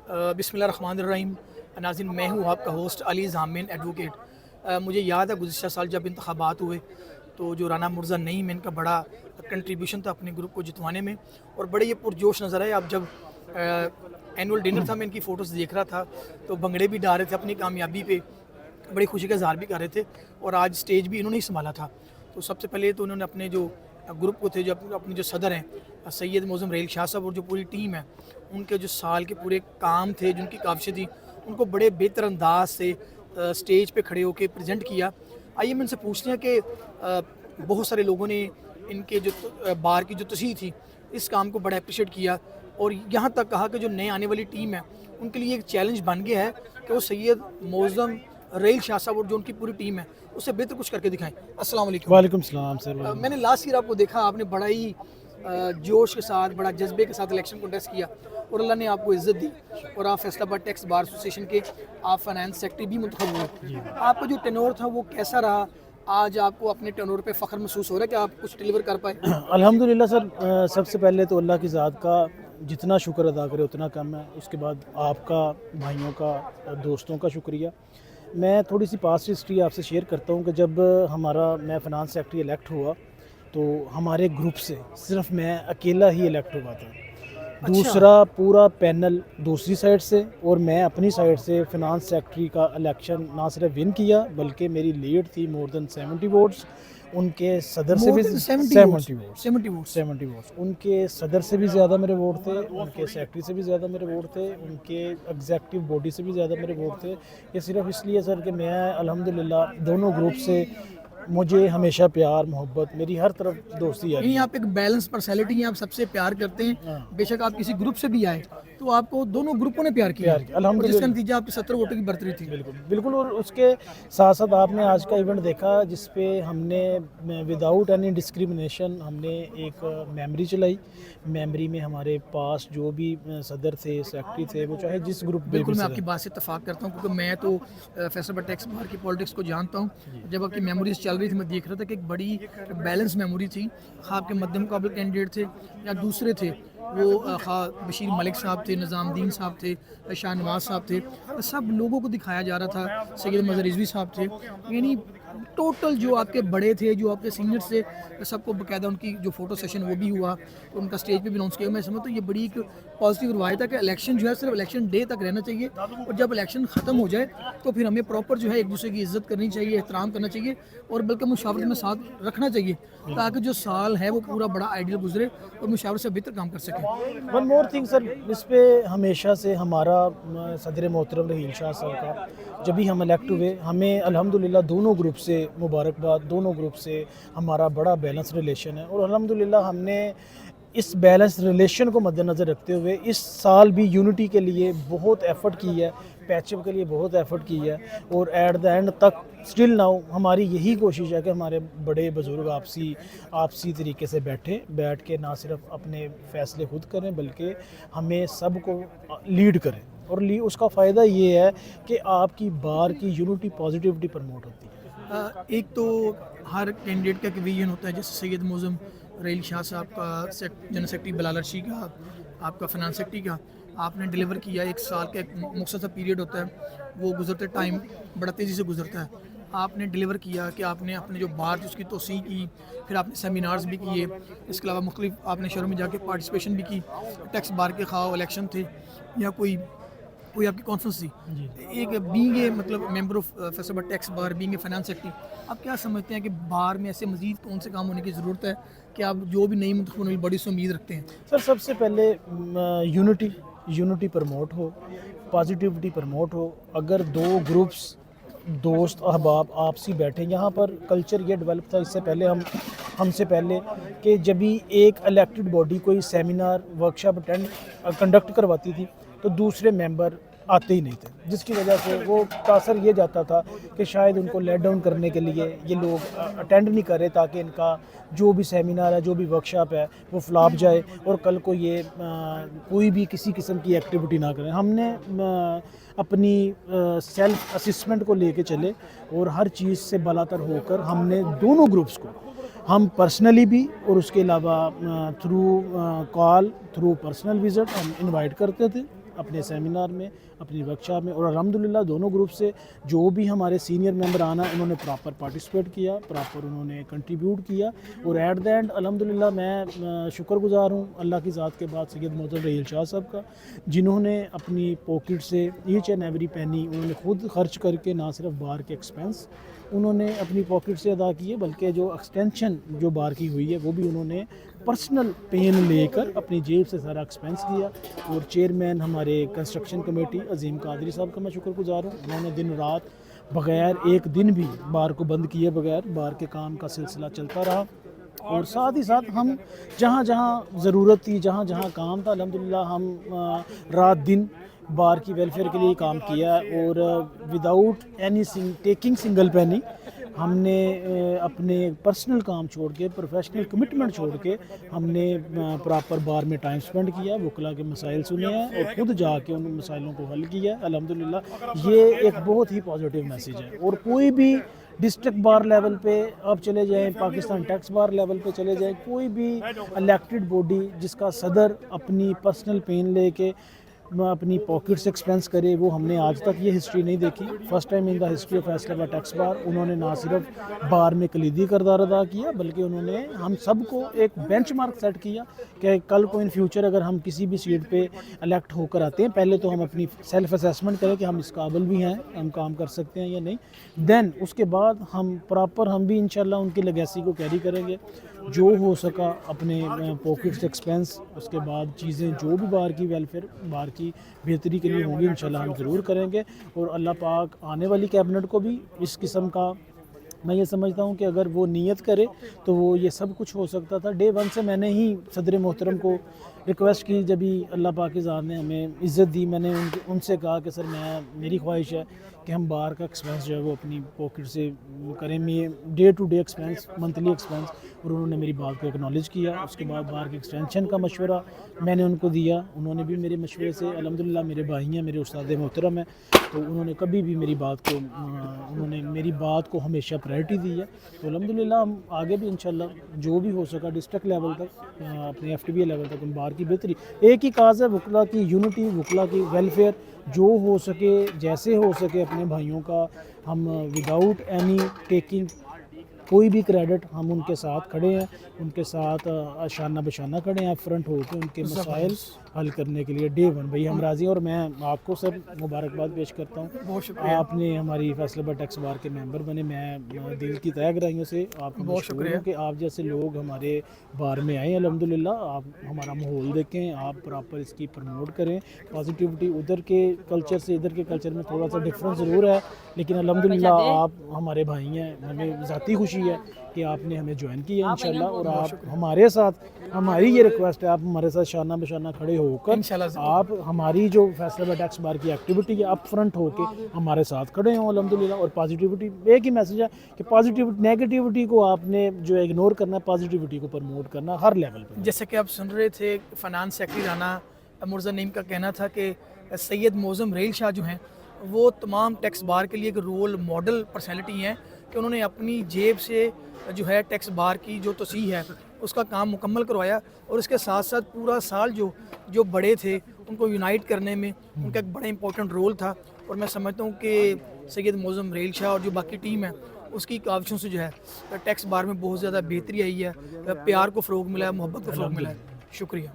بسم اللہ الرحمن الرحیم. ناظرین، میں ہوں آپ کا ہوسٹ علی ضامن ایڈوکیٹ. مجھے یاد ہے گزشتہ سال جب انتخابات ہوئے تو جو رانا مرزا نعیم ان کا بڑا کنٹریبیوشن تھا اپنے گروپ کو جتوانے میں، اور بڑے یہ پرجوش نظر آئے. اب جب اینول ڈنر تھا میں ان کی فوٹوز دیکھ رہا تھا تو بھنگڑے بھی ڈال رہے تھے، اپنی کامیابی پہ بڑی خوشی کا اظہار بھی کر رہے تھے، اور آج سٹیج بھی انہوں نے ہی سنبھالا تھا. تو سب سے پہلے تو انہوں نے اپنے جو گروپ کو تھے، جو اپنے جو صدر ہیں سید معظم ریل شاہ صاحب، اور جو پوری ٹیم ہے ان کے جو سال کے پورے کام تھے، جن کی کاوشیں تھیں، ان کو بڑے بہتر انداز سے سٹیج پہ کھڑے ہو کے پریزنٹ کیا. آئیے میں ان سے پوچھتے ہیں کہ بہت سارے لوگوں نے ان کے جو بار کی جو تصحیح تھی اس کام کو بڑا اپریشیٹ کیا، اور یہاں تک کہا کہ جو نئے آنے والی ٹیم ہے ان کے لیے ایک چیلنج بن گیا ہے کہ وہ سید معظم ریل شاہ صاحب اور جو ان کی پوری ٹیم ہے اس سے بہتر کچھ کر کے دکھائیں. السلام علیکم. وعلیکم السلام سر. میں نے لاسٹ ایئر آپ کو دیکھا، آپ نے بڑا ہی جوش کے ساتھ، بڑا جذبے کے ساتھ الیکشن کنٹیسٹ کیا اور اللہ نے آپ کو عزت دی، اور آپ فیصل آباد ٹیکس بار ایسوسیشن کے آپ فائنانس سیکرٹری بھی منتخب ہوئے. آپ کا جو ٹینور تھا وہ کیسا رہا؟ آج آپ کو اپنے ٹینور پہ فخر محسوس ہو رہا ہے کہ آپ کچھ ڈیلیور کر پائے؟ الحمدللہ سر، سب سے پہلے تو اللہ کی ذات کا جتنا شکر ادا کرے اتنا کم ہے. اس کے بعد آپ کا، بھائیوں کا، دوستوں کا شکریہ. میں تھوڑی سی پاسٹ ہسٹری آپ سے شیئر کرتا ہوں کہ جب میں فائنانس سیکرٹری الیکٹ ہوا تو ہمارے گروپ سے صرف میں اکیلا ہی الیکٹ ہوا تھا. دوسرا پورا پینل دوسری سائڈ سے، اور میں اپنی سائڈ سے فائنانس سیکرٹری کا الیکشن نہ صرف ون کیا بلکہ میری لیڈ تھی مور دین 70 ووٹس. ان کے صدر سے بھی 70 ووٹس، ان کے صدر سے بھی زیادہ میرے ووٹ تھے، ان کے سیکرٹری سے بھی زیادہ میرے ووٹ تھے، ان کے ایگزیکٹو باڈی سے بھی زیادہ میرے ووٹ تھے. یہ صرف اس لیے سر کہ میں الحمدللہ دونوں گروپ سے مجھے ہمیشہ پیار محبت، میری ہر طرف دوستی یعنی آپ ایک بیلنس پرسنالٹی ہیں، آپ سب سے پیار کرتے ہیں. بے شک آپ کسی گروپ سے بھی آئے تو آپ کو دونوں گروپوں نے پیار کیا، اور جس کا نتیجہ آپ کی 70 ووٹوں کی برتری تھی. بالکل. اور اس کے ساتھ ساتھ آپ نے آج کا ایونٹ دیکھا جس پہ ہم نے وداؤٹ اینی ڈسکریمنیشن ہم نے ایک میموری چلائی. میموری میں ہمارے پاس جو بھی صدر تھے، سیکرٹری تھے، وہ چاہے جس گروپ. بالکل میں آپ کی بات سے اتفاق کرتا ہوں، کیونکہ میں تو فیصل آباد ٹیکس بار کی پالیٹکس کو جانتا ہوں. جب آپ کی میموریز چل رہی تھی میں دیکھ رہا تھا کہ ایک بڑی بیلنس میموری تھی. آپ کے مد مقابل کینڈیڈیٹ تھے یا دوسرے تھے، وہ بشیر ملک صاحب تھے، نظام الدین صاحب تھے، شاہ نواز صاحب تھے، سب لوگوں کو دکھایا جا رہا تھا. سید مظہر رضوی صاحب تھے. یعنی ٹوٹل جو آپ کے بڑے تھے، جو آپ کے سینئرز تھے، سب کو باقاعدہ ان کی جو فوٹو سیشن وہ بھی ہوا، تو ان کا اسٹیج پہ بھی اناؤنس کیا. میں سمجھتا ہوں یہ بڑی ایک پازیٹیو روایت ہے کہ الیکشن جو ہے صرف الیکشن ڈے تک رہنا چاہیے، اور جب الیکشن ختم ہو جائے تو پھر ہمیں پراپر جو ہے ایک دوسرے کی عزت کرنی چاہیے، احترام کرنا چاہیے، اور بلکہ مشاورت میں ساتھ رکھنا چاہیے تاکہ جو سال ہے وہ پورا بڑا آئیڈیل گزرے اور مشاورت سے بہتر کام کر سکیں. ون مور تھنگ سر، اس پہ ہمیشہ سے ہمارا صدر محترم رحیل شاہ صاحب کا جب بھی ہم الیکٹ ہوئے، ہمیں الحمدللہ دونوں گروپ سے مبارکباد. دونوں گروپ سے ہمارا بڑا بیلنس ریلیشن ہے، اور الحمدللہ ہم نے اس بیلنس ریلیشن کو مد نظر رکھتے ہوئے اس سال بھی یونٹی کے لیے بہت ایفرٹ کی ہے، پیچ اپ کے لیے بہت ایفرٹ کی ہے. اور ایٹ دا اینڈ تک اسٹل ناؤ ہماری یہی کوشش ہے کہ ہمارے بڑے بزرگ آپسی طریقے سے بیٹھ کے نہ صرف اپنے فیصلے خود کریں بلکہ ہمیں سب کو لیڈ کریں. اور اس کا فائدہ یہ ہے کہ آپ کی بار کی یونٹی پازیٹیوٹی پرموٹ ہوتی ہے. ایک تو ہر کینڈیڈیٹ کا ایک ویژن ہوتا ہے، جیسے سید معظم ریل شاہ صاحب کا، جنرل سیکرٹری بلال ارشی کا، آپ کا فائنانس سیکرٹری کا، آپ نے ڈیلیور کیا. ایک سال کا ایک مختصر پیریڈ ہوتا ہے، وہ گزرتے ٹائم بڑا تیزی سے گزرتا ہے. آپ نے ڈیلیور کیا کہ آپ نے اپنے جو بات اس کی توسیع کی، پھر آپ نے سیمینارز بھی کیے، اس کے علاوہ مختلف آپ نے شہروں میں جا کے پارٹیسپیشن بھی کی. ٹیکس بار کے خواہ الیکشن تھے یا کوئی آپ کی کانفرنس تھی، ایک بینگ اے مطلب ممبر of Faisalabad tax bar, being a finance secretary, آپ کیا سمجھتے ہیں کہ بار میں ایسے مزید کون سے کام ہونے کی ضرورت ہے کہ آپ جو بھی نئی منتخب ہونے والی بڑی سے امید رکھتے ہیں؟ سر سب سے پہلے یونٹی پرموٹ ہو، پازیٹیوٹی پرموٹ ہو. اگر دو گروپس دوست احباب آپسی بیٹھے، یہاں پر کلچر یہ ڈیولپ تھا اس سے پہلے ہم سے پہلے کہ جب بھی ایک الیکٹڈ باڈی کوئی سیمینار ورکشاپ کنڈکٹ کرواتی تھی تو دوسرے ممبر آتے ہی نہیں تھے، جس کی وجہ سے وہ تاثر یہ جاتا تھا کہ شاید ان کو لیٹ ڈاؤن کرنے کے لیے یہ لوگ اٹینڈ نہیں کرے تاکہ ان کا جو بھی سیمینار ہے، جو بھی ورکشاپ ہے وہ فلاپ جائے اور کل کو یہ کوئی بھی کسی قسم کی ایکٹیویٹی نہ کریں. ہم نے اپنی سیلف اسسمنٹ کو لے کے چلے اور ہر چیز سے بالاتر ہو کر ہم نے دونوں گروپس کو ہم پرسنلی بھی اور اس کے علاوہ تھرو کال، تھرو پرسنل وزٹ ہم انوائٹ کرتے تھے. اپنے سیمینار میں, اپنی ورکشاپ میں, اور الحمدللہ دونوں گروپ سے جو بھی ہمارے سینئر ممبران ہیں انہوں نے پراپر پارٹیسپیٹ کیا, پراپر انہوں نے کنٹریبیوٹ کیا, اور ایٹ دا اینڈ الحمدللہ میں شکر گزار ہوں اللہ کی ذات کے بعد سید محترم رحیل شاہ صاحب کا, جنہوں نے اپنی پاکٹ سے ایچ اینڈ ایوری پینی انہوں نے خود خرچ کر کے, نہ صرف بار کے ایکسپینس انہوں نے اپنی پاکٹ سے ادا کیے, بلکہ جو ایکسٹینشن جو بار کی ہوئی ہے وہ بھی انہوں نے پرسنل پین لے کر اپنی جیب سے سارا ایکسپینس کیا. اور چیئرمین ہمارے کنسٹرکشن کمیٹی عظیم قادری صاحب کا میں شکر گزار ہوں, انہوں نے دن رات بغیر ایک دن بھی بار کو بند کیے بغیر بار کے کام کا سلسلہ چلتا رہا. اور ساتھ ہی ساتھ ہم جہاں جہاں ضرورت تھی, جہاں جہاں کام تھا, الحمدللہ ہم رات دن بار کی ویلفیئر کے لیے کام کیا, اور without any taking single penny ہم نے اپنے پرسنل کام چھوڑ کے, پروفیشنل کمٹمنٹ چھوڑ کے ہم نے پراپر بار میں ٹائم سپینڈ کیا, وکلا کے مسائل سنے ہیں اور خود جا کے ان مسائلوں کو حل کیا. الحمدللہ یہ ایک بہت ہی پازیٹیو میسیج ہے. اور کوئی بھی ڈسٹرکٹ بار لیول پہ آپ چلے جائیں, پاکستان ٹیکس بار لیول پہ چلے جائیں, کوئی بھی الیکٹڈ باڈی جس کا صدر اپنی پرسنل پین لے کے اپنی پاکٹ سے ایکسپینس کرے, وہ ہم نے آج تک یہ ہسٹری نہیں دیکھی. First time in the history of فیصلہ آباد ٹیکس بار انہوں نے نہ صرف بار میں کلیدی کردار ادا کیا, بلکہ انہوں نے ہم سب کو ایک بینچ مارک سیٹ کیا کہ کل کو ان فیوچر اگر ہم کسی بھی سیٹ پہ الیکٹ ہو کر آتے ہیں, پہلے تو ہم اپنی سیلف اسیسمنٹ کریں کہ ہم اس قابل بھی ہیں, ہم کام کر سکتے ہیں یا نہیں. دین اس کے بعد ہم پراپر ہم بھی انشاءاللہ ان کی لیگیسی کو کیری کریں گے, جو ہو سکا اپنے پاکٹ سے ایکسپینس, اس کے بعد چیزیں جو بھی بار کی ویلفیئر بار کی بہتری کے لیے ہوں گی انشاءاللہ ہم ضرور کریں گے. اور اللہ پاک آنے والی کیبنٹ کو بھی اس قسم کا, میں یہ سمجھتا ہوں کہ اگر وہ نیت کرے تو وہ یہ سب کچھ ہو سکتا تھا. ڈے ون سے میں نے ہی صدر محترم کو ریکویسٹ کی, جب ہی اللہ پاک کی ذات نے ہمیں عزت دی, میں نے ان سے کہا کہ سر میری خواہش ہے کہ ہم بار کا ایکسپینس جو ہے وہ اپنی پاکٹ سے کریں, میں day to day expense, monthly expense. اور انہوں نے میری بات کو اکنالج کیا. اس کے بعد بار کے ایکسٹینشن کا مشورہ میں نے ان کو دیا, انہوں نے بھی میرے مشورے سے, الحمدللہ میرے بھائی ہیں, میرے استاد محترم ہیں, تو انہوں نے کبھی بھی میری بات کو ہمیشہ پرائرٹی دی ہے. تو الحمدللہ ہم آگے بھی انشاءاللہ جو بھی ہو سکا ڈسٹرکٹ لیول تک, اپنے ایف ٹی بی اے لیول تک ہم بار کی بہتری, ایک ہی کاز ہے وکلا کی یونٹی, وکلا کی ویلفیئر, جو ہو سکے جیسے ہو سکے اپنے بھائیوں کا ہم وداؤٹ اینی ٹیکنگ کوئی بھی کریڈٹ ہم ان کے ساتھ کھڑے ہیں, ان کے ساتھ شانہ بشانہ کھڑے ہیں, فرنٹ ہو کے ان کے مسائل حل کرنے کے لیے ڈے ون بھائی ہم راضی ہیں. اور میں آپ کو سب مبارکباد پیش کرتا ہوں, بہت شکریہ. آپ نے ہماری فیصلہ آباد ٹیکس بار کے ممبر بنے, میں دل کی تہہ گہرائیوں سے آپ کو بہت مشکور شکریہ ہوں کہ آپ جیسے لوگ ہمارے بار میں آئیں. الحمدللہ آپ ہمارا ماحول دیکھیں, آپ پراپر اس کی پروموٹ کریں, پازیٹیوٹی. ادھر کے کلچر سے ادھر کے کلچر میں تھوڑا سا ڈفرینس ضرور ہے, لیکن الحمدللہ آپ ہمارے بھائی ہیں, ہمیں ذاتی خوشی ہے کہ آپ نے ہمیں جوائن کیا انشاءاللہ. اور آپ ہمارے ساتھ, ہماری یہ ریکویسٹ ہے, آپ ہمارے ساتھ شانہ بشانہ کھڑے ہو کر آپ ہماری جو فیصلہ آباد ٹیکس بار کی ایکٹیویٹی ہے اپ فرنٹ ہو کے ہمارے ساتھ کھڑے ہوں الحمدللہ. اور پازیٹیوٹی, ایک ہی میسیج ہے کہ پازیٹیوٹی, نیگیٹیوٹی کو آپ نے جو اگنور کرنا ہے, پازیٹیوٹی کو پروموٹ کرنا ہر لیول پہ. جیسے کہ آپ سن رہے تھے, فنانس سیکرٹری رانا مرزا نعیم کا کہنا تھا کہ سید معظم رحیل شاہ جو ہیں وہ تمام ٹیکس بار کے لیے ایک رول ماڈل پرسنالٹی ہیں, کہ انہوں نے اپنی جیب سے جو ہے ٹیکس بار کی جو توسیع ہے اس کا کام مکمل کروایا. اور اس کے ساتھ ساتھ پورا سال جو بڑے تھے ان کو یونائٹ کرنے میں ان کا ایک بڑا امپورٹنٹ رول تھا. اور میں سمجھتا ہوں کہ سید معظم رحیل شاہ اور جو باقی ٹیم ہے اس کی کاوشوں سے جو ہے ٹیکس بار میں بہت زیادہ بہتری آئی ہے, پیار کو فروغ ملا ہے, محبت کو فروغ ملا ہے. شکریہ.